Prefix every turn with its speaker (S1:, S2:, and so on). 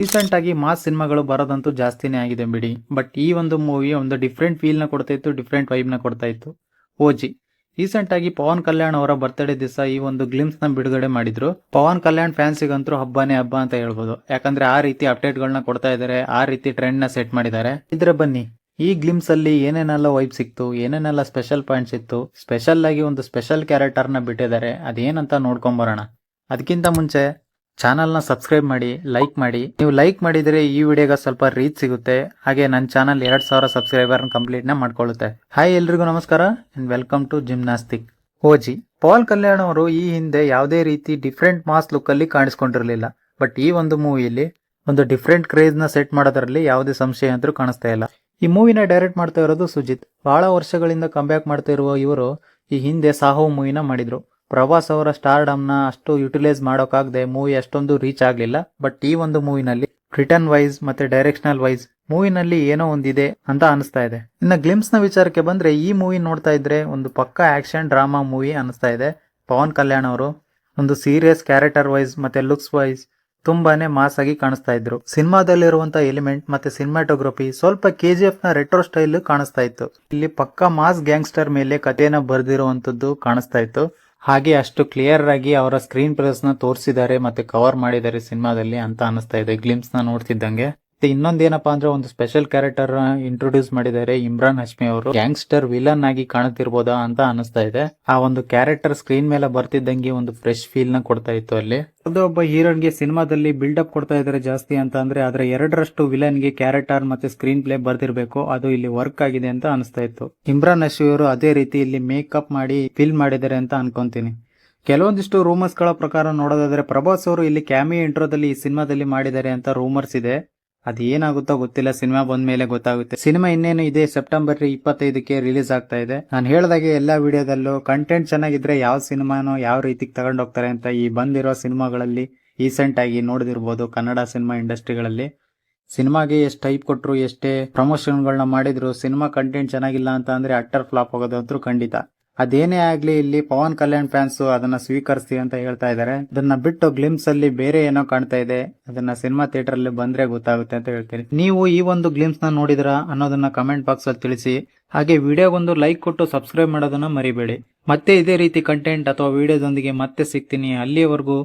S1: Recent ಆಗಿ mass ಸಿನಿಮಾಗಳು ಬರೋದಂತೂ ಜಾಸ್ತಿನೇ ಆಗಿದೆ ಬಿಡಿ. ಬಟ್ ಈ ಒಂದು ಮೂವಿ ಒಂದು ಡಿಫ್ರೆಂಟ್ ಫೀಲ್ ನ ಕೊಡ್ತಾ ಇತ್ತು, ಡಿಫ್ರೆಂಟ್ ವೈಬ್ ನ ಕೊಡ್ತಾ ಇತ್ತು. ಓಜಿ ರೀಸೆಂಟ್ ಆಗಿ ಪವನ್ ಕಲ್ಯಾಣ್ ಅವರ ಬರ್ತ್ಡೇ ದಿವಸ ಈ ಒಂದು ಗ್ಲಿಮ್ಸ್ ನ ಬಿಡುಗಡೆ ಮಾಡಿದ್ರು. ಪವನ್ ಕಲ್ಯಾಣ್ ಫ್ಯಾನ್ಸಿಗಂತೂ ಹಬ್ಬನೇ ಹಬ್ಬ ಅಂತ ಹೇಳ್ಬೋದು. ಯಾಕಂದ್ರೆ ಆ ರೀತಿ ಅಪ್ಡೇಟ್ ಗಳನ್ನ ಕೊಡ್ತಾ ಇದಾರೆ, ಆ ರೀತಿ ಟ್ರೆಂಡ್ ನ ಸೆಟ್ ಮಾಡಿದ್ದಾರೆ. ಇದ್ರೆ ಬನ್ನಿ ಈ ಗ್ಲಿಮ್ಸ್ ಅಲ್ಲಿ ಏನೇನೆಲ್ಲ ವೈಬ್ ಸಿಕ್ತು, ಏನೇನೆಲ್ಲ ಸ್ಪೆಷಲ್ ಪಾಯಿಂಟ್ಸ್ ಇತ್ತು, ಸ್ಪೆಷಲ್ ಆಗಿ ಒಂದು ಸ್ಪೆಷಲ್ ಕ್ಯಾರೆಕ್ಟರ್ ನ ಬಿಟ್ಟಿದ್ದಾರೆ, ಅದೇನಂತ ನೋಡ್ಕೊಂಡ್ ಬರೋಣ. ಅದಕ್ಕಿಂತ ಮುಂಚೆ ಚಾನಲ್ ನ ಸಬ್ಸ್ಕ್ರೈಬ್ ಮಾಡಿ, ಲೈಕ್ ಮಾಡಿ. ನೀವು ಲೈಕ್ ಮಾಡಿದ್ರೆ ಈ ವಿಡಿಯೋಗೆ ಸ್ವಲ್ಪ ರೀಚ್ ಸಿಗುತ್ತೆ, ಹಾಗೆ ನನ್ನ ಚಾನಲ್ 2000 ಸಬ್ಸ್ಕ್ರೈಬರ್ ಕಂಪ್ಲೀಟ್ ನ ಮಾಡ್ಕೊಳ್ಳುತ್ತೆ. ಹಾಯ್ ಎಲ್ರಿಗೂ ನಮಸ್ಕಾರ and welcome to gymnastic. OG Pawan Kalyan ಅವರು ಈ ಹಿಂದೆ ಯಾವುದೇ ರೀತಿ ಡಿಫ್ರೆಂಟ್ ಮಾಸ್ ಲುಕ್ ಅಲ್ಲಿ ಕಾಣಿಸ್ಕೊಂಡಿರಲಿಲ್ಲ. ಬಟ್ ಈ ಒಂದು ಮೂವಿಯಲ್ಲಿ ಒಂದು ಡಿಫ್ರೆಂಟ್ ಕ್ರೇಜ್ ನ ಸೆಟ್ ಮಾಡೋದ್ರಲ್ಲಿ ಯಾವುದೇ ಸಂಶಯ ಅಂತೂ ಕಾಣಿಸ್ತಾ ಇಲ್ಲ. ಈ ಮೂವಿನ ಡೈರೆಕ್ಟ್ ಮಾಡ್ತಾ ಇರೋದು ಸುಜಿತ್. ಬಹಳ ವರ್ಷಗಳಿಂದ ಕಂಬ್ಯಾಕ್ ಮಾಡ್ತಾ ಇರುವ ಇವರು ಈ ಹಿಂದೆ ಸಾಹೋ ಮೂವಿನ ಮಾಡಿದ್ರು. ಪ್ರಭಾಸ್ ಅವರ ಸ್ಟಾರ್ಡಮ್ ನ ಅಷ್ಟು ಯುಟಿಲೈಸ್ ಮಾಡೋಕಾಗದೆ ಮೂವಿ ಅಷ್ಟೊಂದು ರೀಚ್ ಆಗ್ಲಿಲ್ಲ. ಬಟ್ ಈ ಒಂದು ಮೂವಿನಲ್ಲಿ ರಿಟರ್ನ್ ವೈಸ್ ಮತ್ತೆ ಡೈರೆಕ್ಷನಲ್ ವೈಸ್ ಮೂವಿನಲ್ಲಿ ಏನೋ ಒಂದಿದೆ ಅಂತ ಅನಿಸ್ತಾ ಇದೆ. ಇನ್ನು ಗ್ಲಿಮ್ಸ್ ನ ವಿಚಾರಕ್ಕೆ ಬಂದ್ರೆ ಈ ಮೂವಿ ನೋಡ್ತಾ ಇದ್ರೆ ಒಂದು ಪಕ್ಕಾ ಆಕ್ಷನ್ ಡ್ರಾಮಾ ಮೂವಿ ಅನಿಸ್ತಾ ಇದೆ. ಪವನ್ ಕಲ್ಯಾಣ್ ಅವರು ಒಂದು ಸೀರಿಯಸ್ ಕ್ಯಾರೆಕ್ಟರ್ ವೈಸ್ ಮತ್ತೆ ಲುಕ್ಸ್ ವೈಸ್ ತುಂಬಾನೇ ಮಾಸ್ ಆಗಿ ಕಾಣಿಸ್ತಾ ಇದ್ರು. ಸಿನಿಮಾದಲ್ಲಿರುವಂತಹ ಎಲಿಮೆಂಟ್ ಮತ್ತೆ ಸಿನಿಮಾಟೋಗ್ರಫಿ ಸ್ವಲ್ಪ KGF ನ ರೆಟ್ರೋ ಸ್ಟೈಲ್ ಕಾಣಿಸ್ತಾ ಇತ್ತು. ಇಲ್ಲಿ ಪಕ್ಕಾ ಮಾಸ್ ಗ್ಯಾಂಗ್ಸ್ಟರ್ ಮೇಲೆ ಕಥೆನ ಬರ್ದಿರುವಂತದ್ದು ಕಾಣಿಸ್ತಾ ಇತ್ತು. ಹಾಗೆ ಅಷ್ಟು ಕ್ಲಿಯರ್ ಆಗಿ ಅವರ ಸ್ಕ್ರೀನ್ ಪ್ರೆಸ್ ನ ತೋರಿಸಿದ್ದಾರೆ ಮತ್ತೆ ಕವರ್ ಮಾಡಿದ್ದಾರೆ ಸಿನಿಮಾದಲ್ಲಿ ಅಂತ ಅನಿಸ್ತಾ ಇದೆ ಗ್ಲಿಮ್ಸ್ ನ ನೋಡ್ತಿದ್ದಂಗೆ. ಇನ್ನೊಂದೇನಪ್ಪಾ ಅಂದ್ರೆ ಒಂದು ಸ್ಪೆಷಲ್ ಕ್ಯಾರೆಕ್ಟರ್ ಇಂಟ್ರೊಡ್ಯೂಸ್ ಮಾಡಿದ್ದಾರೆ. ಇಮ್ರಾನ್ ಹಶ್ಮಿ ಅವರು ಗ್ಯಾಂಗ್ಸ್ಟರ್ ವಿಲನ್ ಆಗಿ ಕಾಣುತ್ತಿರ್ಬೋದಾ ಅಂತ ಅನಿಸ್ತಾ ಇದೆ. ಆ ಒಂದು ಕ್ಯಾರೆಕ್ಟರ್ ಸ್ಕ್ರೀನ್ ಮೇಲೆ ಬರ್ತಿದ್ದಂಗೆ ಒಂದು ಫ್ರೆಶ್ ಫೀಲ್ ನ ಕೊಡ್ತಾ ಇತ್ತು ಅಲ್ಲಿ. ಅದು ಒಬ್ಬ ಹೀರೋನ್ಗೆ ಸಿನಿಮಾದಲ್ಲಿ ಬಿಲ್ಡ್ ಅಪ್ ಕೊಡ್ತಾ ಇದ್ದಾರೆ ಜಾಸ್ತಿ ಅಂತ ಅಂದ್ರೆ ಅದರ 2ರಷ್ಟು ವಿಲನ್ಗೆ ಕ್ಯಾರೆಕ್ಟರ್ ಮತ್ತೆ ಸ್ಕ್ರೀನ್ ಪ್ಲೇ ಬರ್ದಿರ್ಬೇಕು. ಅದು ಇಲ್ಲಿ ವರ್ಕ್ ಆಗಿದೆ ಅಂತ ಅನಿಸ್ತಾ ಇತ್ತು. ಇಮ್ರಾನ್ ಹಶ್ಮಿ ಅವರು ಅದೇ ರೀತಿ ಇಲ್ಲಿ ಮೇಕಪ್ ಮಾಡಿ ಫಿಲ್ ಮಾಡಿದ್ದಾರೆ ಅಂತ ಅನ್ಕೊಂತೀನಿ. ಕೆಲವೊಂದಿಷ್ಟು ರೂಮರ್ಸ್ ಗಳ ಪ್ರಕಾರ ನೋಡೋದಾದ್ರೆ ಪ್ರಭಾಸ್ ಅವರು ಇಲ್ಲಿ ಕ್ಯಾಮಿಯೋ ಇಂಟ್ರೋದಲ್ಲಿ ಈ ಸಿನಿಮಾದಲ್ಲಿ ಮಾಡಿದ್ದಾರೆ ಅಂತ ರೂಮರ್ಸ್ ಇದೆ. ಅದು ಏನಾಗುತ್ತೋ ಗೊತ್ತಿಲ್ಲ, ಸಿನಿಮಾ ಬಂದ ಮೇಲೆ ಗೊತ್ತಾಗುತ್ತೆ. ಸಿನಿಮಾ ಇನ್ನೇನು ಇದೆ, ಸೆಪ್ಟೆಂಬರ್ 25ಕ್ಕೆ ರಿಲೀಸ್ ಆಗ್ತಾ ಇದೆ. ನಾನು ಹೇಳಿದಾಗೆ ಎಲ್ಲಾ ವಿಡಿಯೋದಲ್ಲೂ ಕಂಟೆಂಟ್ ಚೆನ್ನಾಗಿದ್ರೆ ಯಾವ ಸಿನಿಮಾನೋ ಯಾವ ರೀತಿಗೆ ತಗೊಂಡು ಹೋಗ್ತಾರೆ ಅಂತ ಈ ಬಂದಿರೋ ಸಿನಿಮಾಗಳಲ್ಲಿ ರೀಸೆಂಟ್ ಆಗಿ ನೋಡಿದಿರ್ಬೋದು. ಕನ್ನಡ ಸಿನಿಮಾ ಇಂಡಸ್ಟ್ರಿಗಳಲ್ಲಿ ಸಿನಿಮಾಗೆ ಎಷ್ಟು ಟೈಪ್ ಕೊಟ್ರು, ಎಷ್ಟೇ ಪ್ರಮೋಷನ್ಗಳನ್ನ ಮಾಡಿದ್ರು, ಸಿನಿಮಾ ಕಂಟೆಂಟ್ ಚೆನ್ನಾಗಿಲ್ಲ ಅಂತ ಅಂದ್ರೆ ಅಟ್ಟರ್ ಫ್ಲಾಪ್ ಆಗೋದಂತೂ ಖಂಡಿತ. ಅದೇನೇ ಆಗ್ಲಿ ಇಲ್ಲಿ ಪವನ್ ಕಲ್ಯಾಣ್ ಫ್ಯಾನ್ಸ್ ಅದನ್ನ ಸ್ವೀಕರಿಸಿ ಅಂತ ಹೇಳ್ತಾ ಇದ್ದಾರೆ. ಅದನ್ನ ಬಿಟ್ಟು ಗ್ಲಿಮ್ಸ್ ಅಲ್ಲಿ ಬೇರೆ ಏನೋ ಕಾಣ್ತಾ ಇದೆ, ಅದನ್ನ ಸಿನಿಮಾ ಥಿಯೇಟರ್ ಅಲ್ಲಿ ಬಂದ್ರೆ ಗೊತ್ತಾಗುತ್ತೆ ಅಂತ ಹೇಳ್ತೀನಿ. ನೀವು ಈ ಒಂದು ಗ್ಲಿಮ್ಸ್ ನ ನೋಡಿದ್ರ ಅನ್ನೋದನ್ನ ಕಮೆಂಟ್ ಬಾಕ್ಸ್ ಅಲ್ಲಿ ತಿಳಿಸಿ. ಹಾಗೆ ವಿಡಿಯೋಗೊಂದು ಲೈಕ್ ಕೊಟ್ಟು ಸಬ್ಸ್ಕ್ರೈಬ್ ಮಾಡೋದನ್ನ ಮರಿಬೇಡಿ. ಮತ್ತೆ ಇದೇ ರೀತಿ ಕಂಟೆಂಟ್ ಅಥವಾ ವಿಡಿಯೋದೊಂದಿಗೆ ಮತ್ತೆ ಸಿಗ್ತೀನಿ. ಅಲ್ಲಿಯವರೆಗೂ